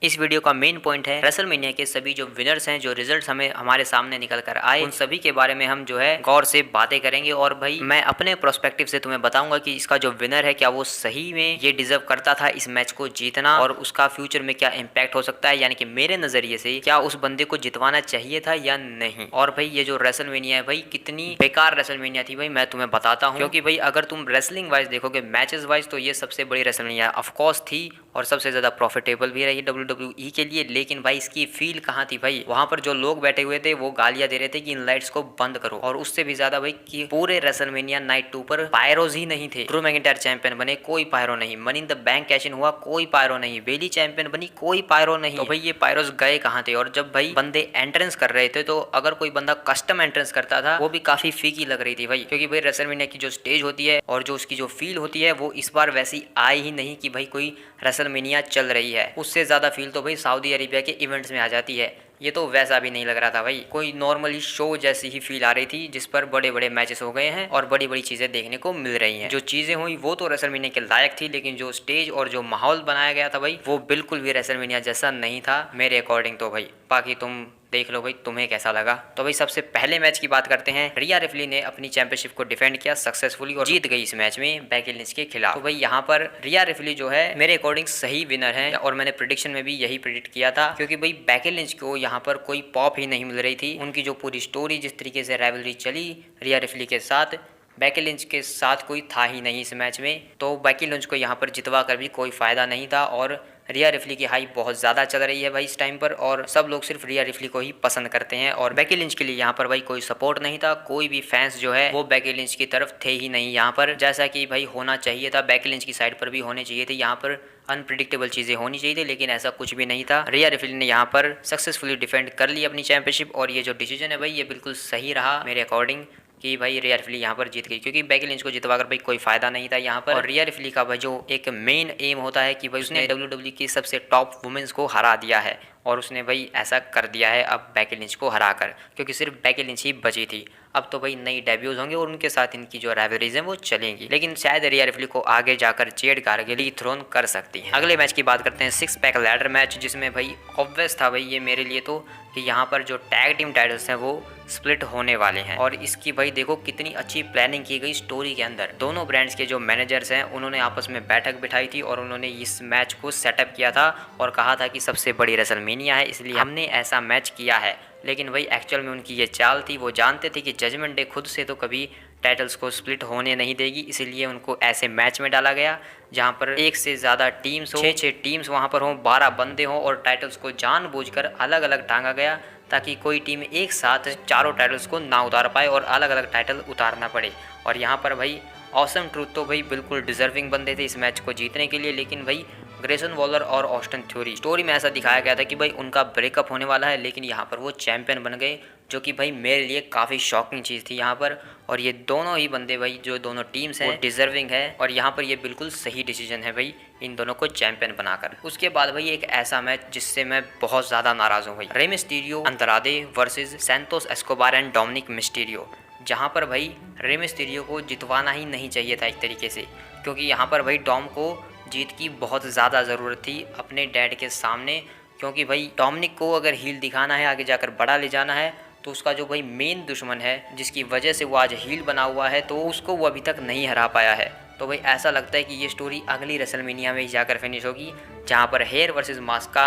इस वीडियो का main point है रेसलमेनिया के सभी जो विनर्स हैं, जो रिजल्ट्स हमें हमारे सामने निकल कर आए, उन सभी के बारे में हम जो है गौर से बातें करेंगे। और भाई मैं अपने प्रोस्पेक्टिव से तुम्हें बताऊंगा कि इसका जो विनर है क्या वो सही में ये डिजर्व करता था इस मैच को जीतना, और उसका फ्यूचर में क्या इम्पैक्ट हो सकता है, यानी कि मेरे नजरिए से क्या उस बंदे को जितवाना चाहिए था या नहीं। और भाई ये जो रेसलमेनिया है भाई कितनी बेकार रेसलमेनिया थी भाई मैं तुम्हें बताता हूँ। क्योंकि भाई अगर तुम रेसलिंग वाइज देखोगे, मैचेस वाइज, तो ये सबसे बड़ी रेसलमेनिया ऑफकोर्स थी और सबसे ज्यादा प्रॉफिटेबल भी रही WWE के लिए। लेकिन भाई इसकी फील कहाँ थी भाई, वहां पर जो लोग बैठे हुए थे वो गालियां दे रहे थे कि इन लाइट्स को बंद करो। और उससे भी ज्यादा भाई कि पूरे रेसलमेनिया नाइट 2 पर पायरोज ही नहीं थे। ड्रू मैकिंटायर चैंपियन बने, कोई पायरो नहीं। Money in the bank cash in हुआ, कोई पायरो नहीं। बेली चैंपियन बनी, कोई पायरो नहीं। तो भाई ये पायरोज गए कहाँ थे। और जब भाई बंदे एंट्रेंस कर रहे थे तो अगर कोई बंदा कस्टम एंट्रेंस करता था वो भी काफी फीकी लग रही थी भाई। क्योंकि भाई रेसलमेनिया की जो स्टेज होती है और जो उसकी जो फील होती है वो इस बार वैसी आई ही नहीं कि भाई कोई रेसलमेनिया चल रही है। उससे ज्यादा फील तो भाई सऊदी अरेबिया के इवेंट्स में आ जाती है। ये तो वैसा भी नहीं लग रहा था भाई, कोई नॉर्मली शो जैसी ही फील आ रही थी जिस पर बड़े बड़े मैचेस हो गए हैं और बड़ी बड़ी चीजें देखने को मिल रही हैं। जो चीजें हुई वो तो रेसलमेनिया के लायक थी, लेकिन जो स्टेज और जो माहौल बनाया गया था भाई वो बिल्कुल भी रेसलमेनिया जैसा नहीं था मेरे अकॉर्डिंग तो भाई। बाकी तुम देख लो भाई तुम्हें कैसा लगा। तो भाई सबसे पहले मैच की बात करते हैं। रिया रिप्ली ने अपनी चैंपियनशिप को डिफेंड किया सक्सेसफुली और जीत गई इस मैच में बेकी लिंच के खिलाफ। तो भाई यहाँ पर रिया रिप्ली जो है मेरे अकॉर्डिंग सही विनर है और मैंने प्रेडिक्शन में भी यही प्रेडिक्ट किया था। क्योंकि भाई बेकी लिंच को यहाँ पर कोई पॉप ही नहीं मिल रही थी। उनकी जो पूरी स्टोरी, जिस तरीके से राइवलरी चली रिया रिप्ली के साथ, बेकी लिंच के साथ कोई था ही नहीं इस मैच में। तो बेकी लिंच को यहाँ पर जितवा कर भी कोई फायदा नहीं था। और रिया रिप्ली की हाइप बहुत ज़्यादा चल रही है भाई इस टाइम पर, और सब लोग सिर्फ रिया रिप्ली को ही पसंद करते हैं। और बेकी लिंच के लिए यहाँ पर भाई कोई सपोर्ट नहीं था, कोई भी फैंस जो है वो बेकी लिंच की तरफ थे ही नहीं यहाँ पर, जैसा कि भाई होना चाहिए था। बेकी लिंच की साइड पर भी होने चाहिए थे, यहाँ पर अनप्रिडिक्टेबल चीज़ें होनी चाहिए थी, लेकिन ऐसा कुछ भी नहीं था। रिया रिप्ली ने यहाँ पर सक्सेसफुली डिफेंड कर ली अपनी चैंपियनशिप। और ये जो डिसीजन है भाई ये बिल्कुल सही रहा मेरे अकॉर्डिंग कि भाई रिया रिप्ली यहाँ पर जीत गई। क्योंकि बेकी लिंच को जितवाकर भाई कोई फायदा नहीं था यहाँ पर। और रिया रिप्ली का भाई जो एक मेन एम होता है कि भाई उसने WWE की सबसे टॉप वुमेन्स को हरा दिया है, और उसने भाई ऐसा कर दिया है अब बेकी लिंच को हरा कर, क्योंकि सिर्फ बेकी लिंच ही बची थी। अब तो भाई नई डेब्यूज होंगे और उनके साथ इनकी जो राइवलरीज हैं वो चलेंगी, लेकिन शायद रिया रिप्ली को आगे जाकर चेड़ कारगिल डिथ्रोन कर सकती हैं। अगले मैच की बात करते हैं 6 पैक लैडर मैच, जिसमें भाई ऑब्वियस था भाई ये मेरे लिए तो कि यहाँ पर जो टैग टीम टाइटल्स हैं वो स्प्लिट होने वाले हैं। और इसकी भाई देखो कितनी अच्छी प्लानिंग की गई स्टोरी के अंदर। दोनों ब्रांड्स के जो मैनेजर्स हैं उन्होंने आपस में बैठक बिठाई थी और उन्होंने इस मैच को सेटअप किया था और कहा था कि सबसे बड़ी रेसलमेनिया है इसलिए हमने ऐसा मैच किया है। लेकिन भाई एक्चुअल में उनकी ये चाल थी, वो जानते थे कि जजमेंट डे खुद से तो कभी टाइटल्स को स्प्लिट होने नहीं देगी, इसीलिए उनको ऐसे मैच में डाला गया जहां पर एक से ज़्यादा टीम्स हो, 6 टीम्स वहां पर हों, 12 बंदे हों, और टाइटल्स को जानबूझकर अलग अलग टांगा गया ताकि कोई टीम एक साथ चारों टाइटल्स को ना उतार पाए और अलग अलग टाइटल उतारना पड़े। और यहाँ पर भाई ऑसम ट्रूथ तो भाई बिल्कुल डिजर्विंग बंदे थे इस मैच को जीतने के लिए। लेकिन भाई ग्रेसन वॉलर और ऑस्टिन थ्योरी स्टोरी में ऐसा दिखाया गया था कि भाई उनका ब्रेकअप होने वाला है, लेकिन यहाँ पर वो चैंपियन बन गए, जो कि भाई मेरे लिए काफ़ी शॉकिंग चीज़ थी यहाँ पर। और ये दोनों ही बंदे भाई जो दोनों टीम्स हैं डिजर्विंग है, और यहाँ पर ये बिल्कुल सही डिसीजन है भाई इन दोनों को चैंपियन बनाकर। उसके बाद भाई एक ऐसा मैच जिससे मैं बहुत ज़्यादा नाराज़ हूँ भाई, Rey Mysterio Andrade versus Santos Escobar and Dominik Mysterio, जहाँ पर भाई रे मिस्टीरियो को जितवाना ही नहीं चाहिए था एक तरीके से। क्योंकि यहाँ पर भाई डॉम को जीत की बहुत ज़्यादा ज़रूरत थी अपने डैड के सामने। क्योंकि भाई डोमिनिक को अगर हील दिखाना है, आगे जाकर बड़ा ले जाना है, तो उसका जो भाई मेन दुश्मन है जिसकी वजह से वो आज हील बना हुआ है, तो उसको वो अभी तक नहीं हरा पाया है। तो भाई ऐसा लगता है कि ये स्टोरी अगली रेसलमेनिया में ही जाकर फिनिश होगी, जहाँ पर हेयर वर्सेस मास्क का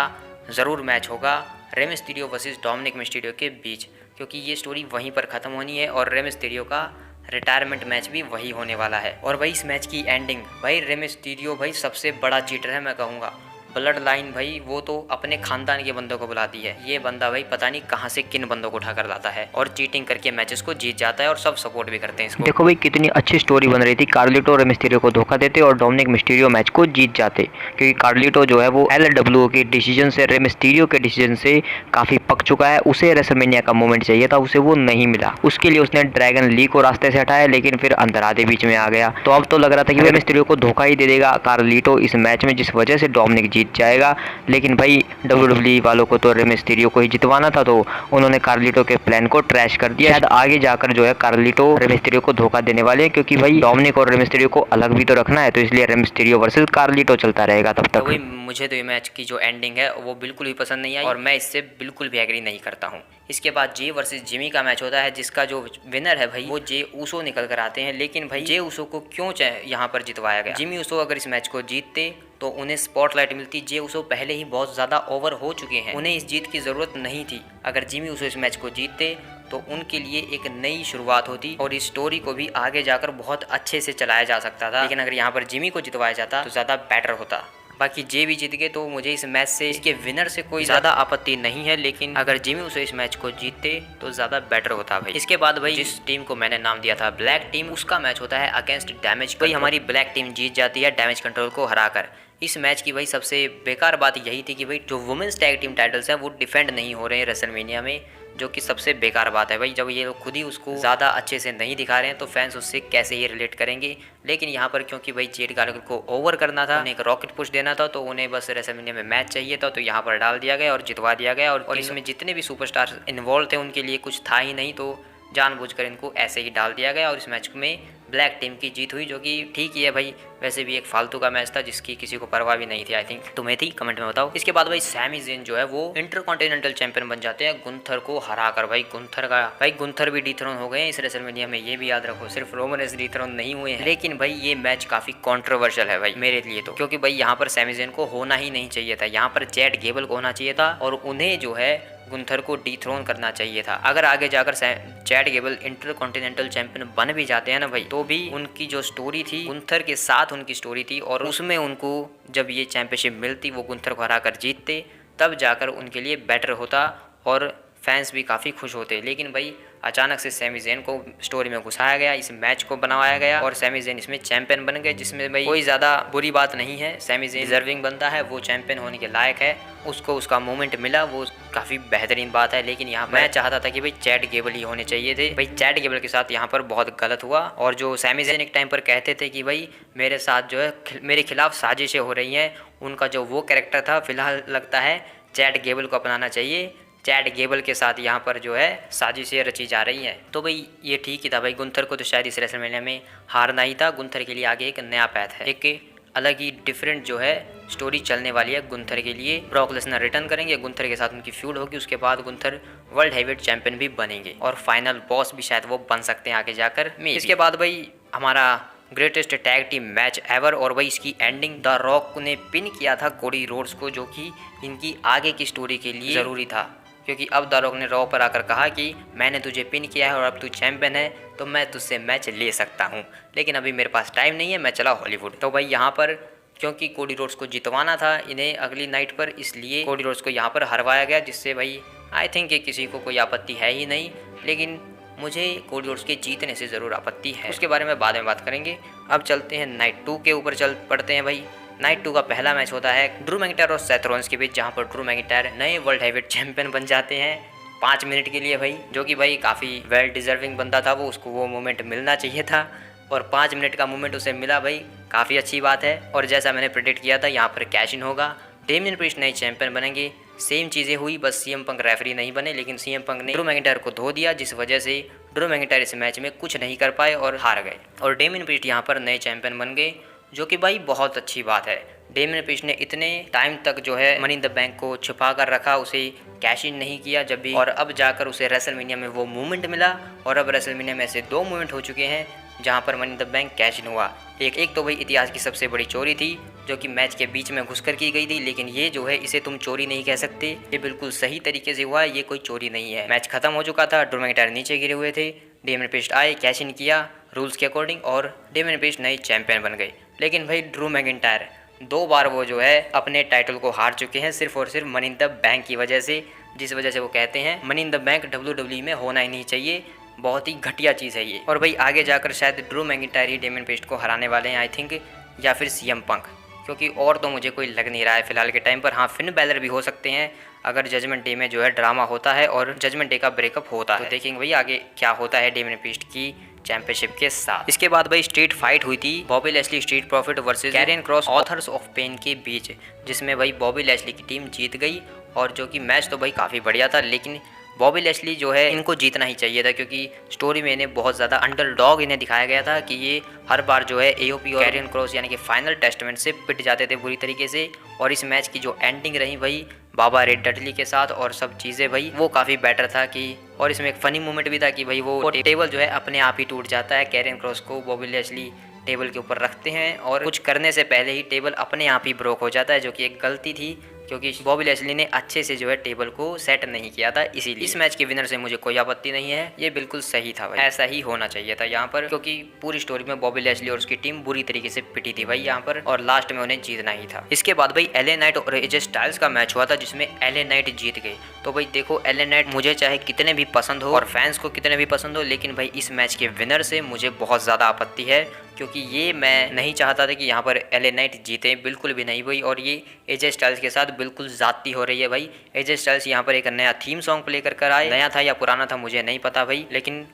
ज़रूर मैच होगा Rey Mysterio versus Dominik Mysterio के बीच, क्योंकि ये स्टोरी वहीं पर ख़त्म होनी है और रे मिस्टीरियो का रिटायरमेंट मैच भी वही होने वाला है। और भाई इस मैच की एंडिंग, भाई रे मिस्टीरियो भाई सबसे बड़ा चीटर है मैं कहूँगा। ब्लड लाइन भाई वो तो अपने खानदान के बंदों को बुलाती है, ये बंदा भाई पता नहीं कहाँ से किन बंदों को उठाकर लाता है और चीटिंग करके मैचेस को जीत जाता है और सब सपोर्ट भी करते हैं इसको। देखो भाई कितनी अच्छी स्टोरी बन रही थी, कार्लिटो रे मिस्टीरियो को धोखा देते और डोमिनिक मिस्टीरियो मैच को जीत जाते, क्योंकि कार्लिटो जो है वो LWO के डिसीजन से, रे मिस्टीरियो के डिसीजन से काफ़ी पक चुका है। उसे रेसलमेनिया का मोमेंट चाहिए था, उसे वो नहीं मिला। उसके लिए उसने ड्रैगन ली को रास्ते से हटाया, लेकिन फिर अंद्रादे बीच में आ गया। तो अब तो लग रहा था कि रे मिस्टीरियो को धोखा ही दे देगा कार्लिटो इस मैच में, जिस वजह से डोमिनिक जीत जाएगा। लेकिन भाई WWE वालों को तो रे मिस्टीरियो को ही जितवाना था, तो उन्होंने कार्लिटो के प्लान को ट्रैश कर दिया। शायद आगे जाकर जो है कार्लिटो रे मिस्टीरियो को धोखा देने वाले हैं, क्योंकि भाई डोमिनिक और रे मिस्टीरियो को अलग भी तो रखना है, तो इसलिए रे मिस्टीरियो वर्सेस कार्लिटो चलता रहेगा तब तक। तो मुझे तो ये मैच की जो एंडिंग है वो बिल्कुल भी पसंद नहीं आई और मैं इससे बिल्कुल भी एग्री नहीं करता हूँ। इसके बाद जे वर्सेस जिमी का मैच होता है, जिसका जो विनर है भाई वो जे ऊसो निकल कर आते हैं। लेकिन भाई जे ऊसो को क्यों यहाँ पर जितवाया गया? जिमी ऊसो अगर इस मैच को जीतते तो उन्हें स्पॉटलाइट मिलती। जे ऊसो पहले ही बहुत ज़्यादा ओवर हो चुके हैं, उन्हें इस जीत की ज़रूरत नहीं थी। अगर जिमी ऊसो इस मैच को जीतते तो उनके लिए एक नई शुरुआत होती और इस स्टोरी को भी आगे जाकर बहुत अच्छे से चलाया जा सकता था। लेकिन अगर यहाँ पर जिमी को जितवाया जाता तो ज़्यादा बेटर होता। बाकी जे भी जीत गए तो मुझे इस मैच से इसके विनर से कोई ज़्यादा आपत्ति नहीं है, लेकिन अगर जिमी ऊसो इस मैच को जीतते तो ज़्यादा बेटर होता भाई। इसके बाद भाई जिस टीम को मैंने नाम दिया था ब्लैक टीम, उसका मैच होता है अगेंस्ट डैमेज। भाई हमारी ब्लैक टीम जीत जाती है डैमेज कंट्रोल को हराकर। इस मैच की भाई सबसे बेकार बात यही थी कि भाई जो वुमेन्स टैग टीम टाइटल्स हैं वो डिफेंड नहीं हो रहे हैं रेसलमेनिया में, जो कि सबसे बेकार बात है भाई। जब ये लोग खुद ही उसको ज़्यादा अच्छे से नहीं दिखा रहे हैं तो फैंस उससे कैसे ही रिलेट करेंगे। लेकिन यहाँ पर क्योंकि भाई जेड गार्गल को ओवर करना था, उन्हें एक रॉकेट पुश देना था, तो उन्हें बस रेसलमेनिया में मैच चाहिए था, तो यहाँ पर डाल दिया गया और जितवा दिया गया। और इसमें जितने भी सुपरस्टार इन्वॉल्व थे उनके लिए कुछ था ही नहीं, तो जानबूझकर इनको ऐसे ही डाल दिया गया और इस मैच में ब्लैक टीम की जीत हुई, जो कि ठीक ही है भाई। वैसे भी एक फालतू का मैच था जिसकी किसी को परवाह भी नहीं थी। आई थिंक तुम्हें थी, कमेंट में बताओ। इसके बाद भाई सैमी ज़ेन जो है वो इंटरकॉन्टिनेंटल चैंपियन बन जाते हैं गुंथर को हराकर। भाई गुंथर भी डिथ्रोन हो गए हैं इस रेसलमेनिया में, ये भी याद रखो। सिर्फ रोमन रेंस डिथ्रोन नहीं हुए हैं। लेकिन भाई ये मैच काफी कॉन्ट्रोवर्शियल है भाई मेरे लिए तो, क्योंकि भाई यहाँ पर सैमी ज़ेन को होना ही नहीं चाहिए था। यहाँ पर चैट गेबल को होना चाहिए था और उन्हें जो है गुंथर को डिथ्रोन करना चाहिए था। अगर आगे जाकर चैट गेबल इंटरकॉन्टिनेंटल चैंपियन बन भी जाते हैं ना भाई, तो भी उनकी जो स्टोरी थी गुंथर के साथ उनकी स्टोरी थी, और उसमें उनको जब ये चैंपियनशिप मिलती वो गुंथर को हराकर जीतते, तब जाकर उनके लिए बेटर होता और फैंस भी काफ़ी खुश होते। लेकिन भाई अचानक से सैमी ज़ेन को स्टोरी में घुसाया गया, इस मैच को बनवाया गया और सैमी ज़ेन इसमें चैंपियन बन गए, जिसमें भाई कोई ज़्यादा बुरी बात नहीं है। सैमी ज़ेन डिजर्विंग बनता है, वो चैंपियन होने के लायक है, उसको उसका मोमेंट मिला, वो काफ़ी बेहतरीन बात है। लेकिन यहाँ मैं चाहता था कि भाई चैट गेबल ही होने चाहिए थे। भाई चैट गेबल के साथ यहाँ पर बहुत गलत हुआ। और जो सैमी ज़ेन एक टाइम पर कहते थे कि भाई मेरे साथ जो है मेरे खिलाफ साजिशें हो रही हैं, उनका जो वो कैरेक्टर था फिलहाल लगता है चैट गेबल को अपनाना चाहिए। चैट गेबल के साथ यहाँ पर जो है साजिशें रची जा रही हैं। तो भाई ये ठीक ही था भाई, गुंथर को तो शायद इस रेसलमेनिया में हारना ही था। गुंथर के लिए आगे एक नया पैथ है, एक अलग ही डिफरेंट जो है स्टोरी चलने वाली है गुंथर के लिए। ब्रॉक लेसनर रिटर्न करेंगे, गुंथर के साथ उनकी फ्यूड होगी, उसके बाद गुंथर वर्ल्ड हेवीवेट चैंपियन भी बनेंगे और फाइनल बॉस भी शायद वो बन सकते हैं आगे जाकर। इसके बाद भाई हमारा greatest tag team match ever, और भाई इसकी एंडिंग द रॉक ने पिन किया था कोडी रोड्स को, जो कि इनकी आगे की स्टोरी के लिए ज़रूरी था। क्योंकि अब द रॉक ने रॉ पर आकर कहा कि मैंने तुझे पिन किया है और अब तू चैंपियन है, तो मैं तुझसे मैच ले सकता हूँ, लेकिन अभी मेरे पास टाइम नहीं है, मैं चला हॉलीवुड। तो भाई यहाँ पर क्योंकि कोडी रोड्स को जितवाना था इन्हें अगली नाइट पर, इसलिए कोडी रोड्स को यहाँ पर हरवाया गया, जिससे भाई आई थिंक कि किसी को कोई आपत्ति है ही नहीं। लेकिन मुझे कोडी रोड्स के जीतने से ज़रूर आपत्ति है, उसके बारे में बाद में बात करेंगे। अब चलते हैं नाइट 2 के ऊपर चल पड़ते हैं भाई। नाइट 2 का पहला मैच होता है ड्रू मैकिंटायर और सेथ रॉलिंस के बीच, जहां पर ड्रू मैकिंटायर नए वर्ल्ड हेवीवेट चैंपियन बन जाते हैं 5 मिनट के लिए भाई, जो कि भाई काफ़ी वेल डिजर्विंग बंदा था, वो उसको वो मोमेंट मिलना चाहिए था और 5 मिनट का मोमेंट उसे मिला भाई, काफ़ी अच्छी बात है। और जैसा मैंने प्रेडिक्ट किया था यहाँ पर कैश इन होगा, डेमियन प्रीस्ट नए चैंपियन बनेंगे। सेम चीज़ें हुई, बस सीएम पंक रेफरी नहीं बने, लेकिन सीएम पंक ने ड्रू मैकिंटायर को धो दिया, जिस वजह से ड्रू मैकिंटायर इस मैच में कुछ नहीं कर पाए और हार गए। और डेमियन प्रीस्ट यहाँ पर नए चैंपियन बन गए, जो कि भाई बहुत अच्छी बात है। डेमियन प्रीस्ट ने इतने टाइम तक जो है मनी इन द बैंक को छुपा कर रखा, उसे कैश इन नहीं किया जब भी, और अब जाकर उसे रेसलमेनिया में वो मूवमेंट मिला। और अब रेसलमेनिया में ऐसे 2 मूवमेंट हो चुके हैं जहां पर money in the bank cash in हुआ। एक तो भाई इतिहास की सबसे बड़ी चोरी थी, जो कि मैच के बीच में घुसकर की गई थी, लेकिन ये जो है इसे तुम चोरी नहीं कह सकते, ये बिल्कुल सही तरीके से हुआ है, ये कोई चोरी नहीं है। मैच खत्म हो चुका था, ड्रू मैकिंटायर नीचे गिरे हुए थे, डेमियन प्रीस्ट आए, कैश इन किया रूल्स के अकॉर्डिंग और डेमियन प्रीस्ट नए चैंपियन बन गए। लेकिन भाई ड्रू मैकिंटायर 2 बार वो जो है अपने टाइटल को हार चुके हैं, सिर्फ और सिर्फ मनी इन द बैंक की वजह से, जिस वजह से वो कहते हैं money in the bank WWE में होना ही नहीं चाहिए, बहुत ही घटिया चीज़ है ये। और भाई आगे जाकर शायद ड्रू मैकिंटायर ही डेमियन प्रीस्ट को हराने वाले हैं आई थिंक, या फिर सीएम पंक, क्योंकि और तो मुझे कोई लग नहीं रहा है फिलहाल के टाइम पर। हाँ, फिन बैलर भी हो सकते हैं अगर जजमेंट डे में जो है ड्रामा होता है और जजमेंट डे का ब्रेकअप होता है, तो देखेंगे भाई आगे क्या होता है डेमियन प्रीस्ट की चैंपियनशिप के साथ। इसके बाद भाई स्ट्रीट फाइट हुई थी Bobby Lashley street profit versus Karrion Kross authors of pain के बीच, जिसमें भाई बॉबी लेस्ली की टीम जीत गई। और जो कि मैच तो भाई काफ़ी बढ़िया था, लेकिन बॉबी लेस्ली जो है इनको जीतना ही चाहिए था, क्योंकि स्टोरी में इन्हें बहुत ज़्यादा अंडरडॉग इन्हें दिखाया गया था कि ये हर बार जो है एओपी और कैरियन क्रॉस यानी कि फाइनल टेस्टमेंट से पिट जाते थे बुरी तरीके से। और इस मैच की जो एंडिंग रही भाई बाबा रेड डडली के साथ और सब चीज़ें भाई वो काफ़ी बेटर था कि, और इसमें एक फ़नी मोमेंट भी था कि भाई वो टेबल जो है अपने आप ही टूट जाता है। कैरियन क्रॉस को बॉबी लेस्ली टेबल के ऊपर रखते हैं और कुछ करने से पहले ही टेबल अपने आप ही ब्रोक हो जाता है, जो कि एक गलती थी क्योंकि बॉबी लेस्ली ने अच्छे से जो है टेबल को सेट नहीं किया था। इसीलिए इस मैच के विनर से मुझे कोई आपत्ति नहीं है, ये बिल्कुल सही था भाई, ऐसा ही होना चाहिए था यहाँ पर, क्योंकि पूरी स्टोरी में बॉबी लेस्ली और उसकी टीम बुरी तरीके से पिटी थी भाई यहाँ पर, और लास्ट में उन्हें जीतना ही था। इसके बाद भाई एलए नाइट और एजे स्टाइल्स का मैच हुआ था, जिसमें एलए नाइट जीत गए। तो भाई देखो, एलए नाइट मुझे चाहे कितने भी पसंद हो और फैंस को कितने भी पसंद हो, लेकिन भाई इस मैच के विनर से मुझे बहुत ज़्यादा आपत्ति है, क्योंकि ये मैं नहीं चाहता था कि यहाँ पर एलए नाइट जीते, बिल्कुल भी नहीं भाई। और ये एजे स्टाइल्स के साथ बिल्कुल ज़्यादती हो रही है भाई। एजे स्टाइल्स यहाँ पर एक नया थीम सॉन्ग प्ले कर आए, नया था या पुराना था मुझे नहीं पता भाई, लेकिन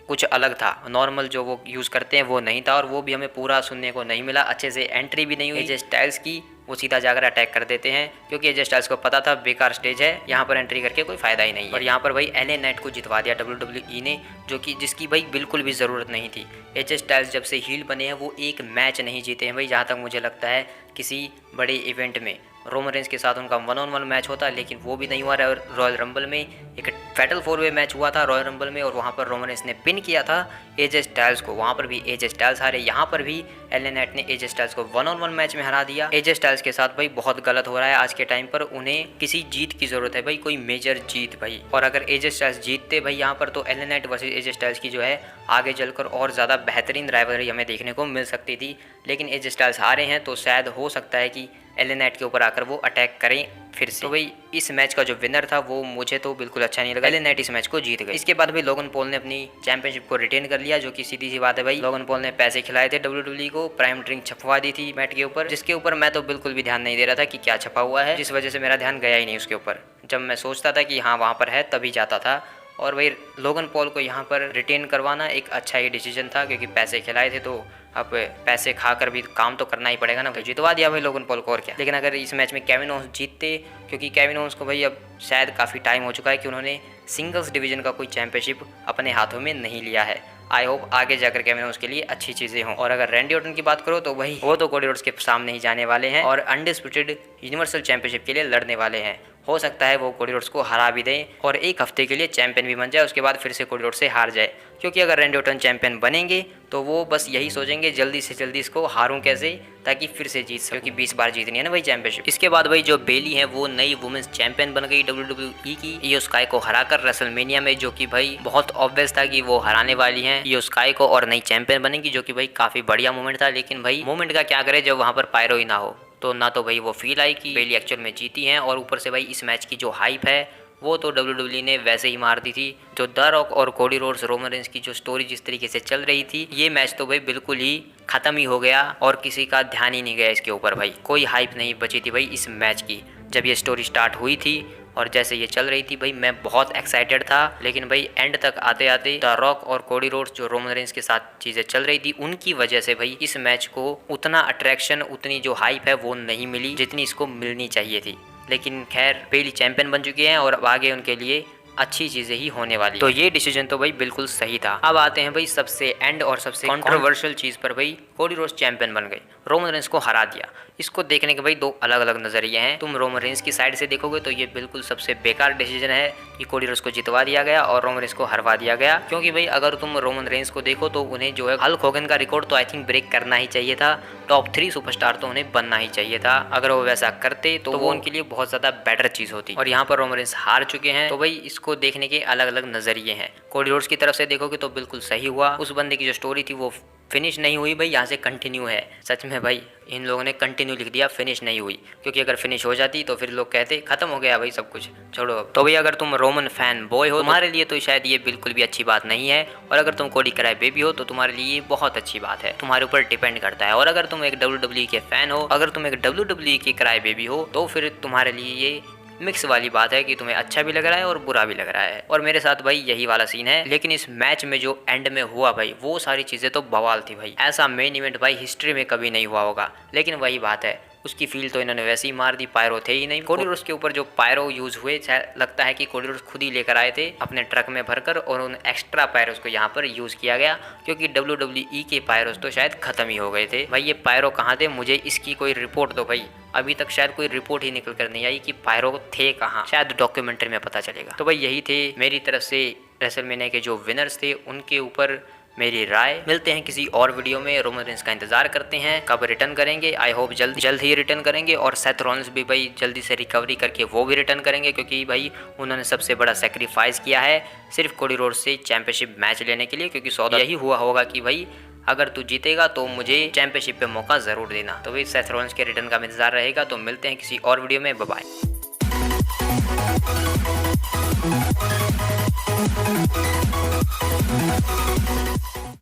कुछ अलग था, नॉर्मल जो वो यूज़ करते हैं वो नहीं था, और वो भी हमें पूरा सुनने को नहीं मिला, अच्छे से एंट्री भी नहीं हुई एजे स्टाइल्स की। वो सीधा जाकर अटैक कर देते हैं, क्योंकि एजे स्टाइल्स को पता था बेकार स्टेज है, यहाँ पर एंट्री करके कोई फायदा ही नहीं है। और यहाँ पर भाई एलए नाइट को जितवा दिया WWE ने, जो कि जिसकी भाई बिल्कुल भी ज़रूरत नहीं थी। एजे स्टाइल्स जब से हील बने हैं वो एक मैच नहीं जीते हैं भाई, जहाँ तक मुझे लगता है किसी बड़े इवेंट में रोमन रेंज के साथ उनका 1-on-1 मैच होता, लेकिन वो भी नहीं हुआ। रॉयल रंबल में एक फैटल 4-वे मैच हुआ था रॉयल रंबल में, और वहाँ पर रोमन रेंज ने पिन किया था एजे स्टाइल्स को, वहाँ पर भी एजे स्टाइल्स हारे। यहाँ पर भी एलए नाइट ने एजे स्टाइल्स को 1-on-1 मैच में हरा दिया। एजे स्टाइल्स के साथ भाई बहुत गलत हो रहा है आज के टाइम पर, उन्हें किसी जीत की जरूरत है भाई, कोई मेजर जीत भाई। और अगर एजे स्टाइल्स जीतते भाई यहाँ पर, तो LA night versus AJ Styles की जो है आगे चलकर और ज़्यादा बेहतरीन राइवलरी हमें देखने को मिल सकती थी, लेकिन एजे स्टाइल्स हारे हैं, तो शायद हो सकता है कि एलए नाइट के ऊपर आकर वो अटैक करें फिर से। तो भाई इस मैच का जो विनर था वो मुझे तो बिल्कुल अच्छा नहीं लगा, एलए नाइट इस मैच को जीत गए। इसके बाद भाई लोगन पॉल ने अपनी चैंपियनशिप को रिटेन कर लिया, जो कि सीधी सी बात है भाई, लोगन पॉल ने पैसे खिलाए थे WWE को, प्राइम ड्रिंक छपवा दी थी मैट के ऊपर, जिसके ऊपर मैं तो बिल्कुल भी ध्यान नहीं दे रहा था कि क्या छपा हुआ है, जिस वजह से मेरा ध्यान गया ही नहीं उसके ऊपर। जब मैं सोचता था कि हाँ वहाँ पर है तभी जाता था। और भाई लोगन पॉल को यहाँ पर रिटेन करवाना एक अच्छा ही डिसीजन था, क्योंकि पैसे खिलाए थे, तो अब पैसे खाकर भी काम तो करना ही पड़ेगा ना भाई। जितवा दिया भाई लोगन पॉल को, और क्या। लेकिन अगर इस मैच में केविन ओवेंस जीतते, क्योंकि केविन ओवेंस को भाई अब शायद काफ़ी टाइम हो चुका है कि उन्होंने सिंगल्स डिवीजन का कोई चैंपियनशिप अपने हाथों में नहीं लिया है। आई होप आगे जाकर केविन ओवेंस के लिए अच्छी चीज़ें हों। और अगर रैंडी ऑर्टन की बात करो तो भाई वो तो कोडी रोड्स के सामने ही जाने वाले हैं और अनडिस्प्यूटेड यूनिवर्सल चैंपियनशिप के लिए लड़ने वाले हैं। हो सकता है वो कोडी रोड्स को हरा भी दें और एक हफ्ते के लिए चैंपियन भी बन जाए, उसके बाद फिर से कोडी रोड्स से हार जाए, क्योंकि अगर रैंडी ऑर्टन चैंपियन बनेंगे तो वो बस यही सोचेंगे जल्दी से जल्दी इसको हारूं कैसे, ताकि फिर से जीत सकूं, क्योंकि 20 बार जीतनी है ना भाई चैंपियनशिप। इसके बाद भाई जो बेली है वो नई वुमेन्स चैंपियन बन गई WWE की, इयो स्काई को हराकर रेसलमेनिया में, जो कि भाई बहुत ऑब्वियस था कि वो हराने वाली हैं इयो स्काई को और नई चैंपियन बनेगी, जो कि भाई काफी बढ़िया मोमेंट था। लेकिन भाई मोमेंट का क्या करे जब वहाँ पर पायरो ही ना हो, तो ना तो भाई वो फील आई कि बेली एक्चुअल में जीती हैं, और ऊपर से भाई इस मैच की जो हाइप है वो तो WWE ने वैसे ही मार दी थी। जो द रॉक और कोडी रोड्स रोमन रेंज की जो स्टोरी जिस तरीके से चल रही थी, ये मैच तो भाई बिल्कुल ही खत्म ही हो गया और किसी का ध्यान ही नहीं गया इसके ऊपर भाई, कोई हाइप नहीं बची थी भाई इस मैच की। जब ये स्टोरी स्टार्ट हुई थी और जैसे ये चल रही थी भाई, मैं बहुत एक्साइटेड था, लेकिन भाई एंड तक आते आते द रॉक और कोडी रोड्स जो रोमन रेंज के साथ चीज़ें चल रही थी, उनकी वजह से भाई इस मैच को उतना अट्रैक्शन, उतनी जो हाइप है वो नहीं मिली जितनी इसको मिलनी चाहिए थी। लेकिन खैर बेली चैंपियन बन चुके हैं और अब आगे उनके लिए अच्छी चीज़ें ही होने वाली, तो ये डिसीजन तो भाई बिल्कुल सही था। अब आते हैं भाई सबसे एंड और सबसे कंट्रोवर्शियल चीज़ पर। भाई कोडी रोड्स चैंपियन बन गए, रोमन रेंज को हरा दिया। इसको देखने के भाई दो अलग अलग नज़रिए हैं। तुम रोमन रेंज की साइड से देखोगे तो ये बिल्कुल सबसे बेकार डिसीजन है कि कोडी रोड्स को जितवा दिया गया और रोमन रेंज को हरवा दिया गया, क्योंकि भाई अगर तुम रोमन रेंज को देखो तो उन्हें जो है हल्क होगन का रिकॉर्ड तो आई थिंक ब्रेक करना ही चाहिए था, टॉप 3 सुपरस्टार तो उन्हें बनना ही चाहिए था। अगर वो वैसा करते तो वो उनके लिए बहुत ज़्यादा बेटर चीज़ होती, और यहाँ पर रोमन रेंज हार चुके हैं। तो भाई इसको देखने के अलग अलग नज़रिए हैं। कोडी रोड्स की तरफ से देखोगे तो बिल्कुल सही हुआ, उस बंदे की जो स्टोरी थी वो फिनिश नहीं हुई भाई, यहाँ से कंटिन्यू है। सच में भाई इन लोगों ने कंटिन्यू लिख दिया, फिनिश नहीं हुई, क्योंकि अगर फिनिश हो जाती तो फिर लोग कहते खत्म हो गया भाई सब कुछ, छोड़ो अब। तो भाई अगर तुम रोमन फैन बॉय हो, तुम्हारे लिए तो शायद ये बिल्कुल भी अच्छी बात नहीं है, और अगर तुम कोडी कराई बेबी हो तो तुम्हारे लिए ये बहुत अच्छी बात है, तुम्हारे ऊपर डिपेंड करता है। और अगर तुम एक WWE के फैन हो, अगर तुम एक WWE की कराई बेबी हो, तो फिर तुम्हारे लिए ये मिक्स वाली बात है कि तुम्हें अच्छा भी लग रहा है और बुरा भी लग रहा है। और मेरे साथ भाई यही वाला सीन है। लेकिन इस मैच में जो एंड में हुआ भाई, वो सारी चीजें तो बवाल थी भाई। ऐसा मेन इवेंट भाई हिस्ट्री में कभी नहीं हुआ होगा। लेकिन वही बात है, उसकी फील तो इन्होंने वैसे ही मार दी। पायरो थे ही नहीं। कोडी रोड्स के ऊपर जो पायरो यूज हुए, लगता है कि कोडी रोड्स खुद ही लेकर आए थे अपने ट्रक में भरकर, और उन एक्स्ट्रा पायरोस को यहाँ पर यूज किया गया, क्योंकि WWE के पायरोस तो शायद खत्म ही हो गए थे। भाई ये पायरो कहाँ थे, मुझे इसकी कोई रिपोर्ट दो भाई। अभी तक शायद कोई रिपोर्ट ही निकल कर नहीं आई कि पायरो थे कहाँ। शायद डॉक्यूमेंट्री में पता चलेगा। तो भाई यही थे मेरी तरफ से रेसलमेनिया के जो विनर्स थे, उनके ऊपर मेरी राय। मिलते हैं किसी और वीडियो में। रोमन रेंस का इंतजार करते हैं कब रिटर्न करेंगे। आई होप जल्द ही रिटर्न करेंगे। और सेथ रॉलिंस भी भाई जल्दी से रिकवरी करके वो भी रिटर्न करेंगे, क्योंकि भाई उन्होंने सबसे बड़ा सेक्रीफाइस किया है सिर्फ कोडी रोड्स से चैंपियनशिप मैच लेने के लिए। क्योंकि सौदा यही हुआ होगा कि भाई अगर तू जीतेगा तो मुझे चैंपियनशिप पे मौका जरूर देना। तो भाई सेथ रॉलिंस के रिटर्न का इंतजार रहेगा। तो मिलते हैं किसी और वीडियो में। Bye bye.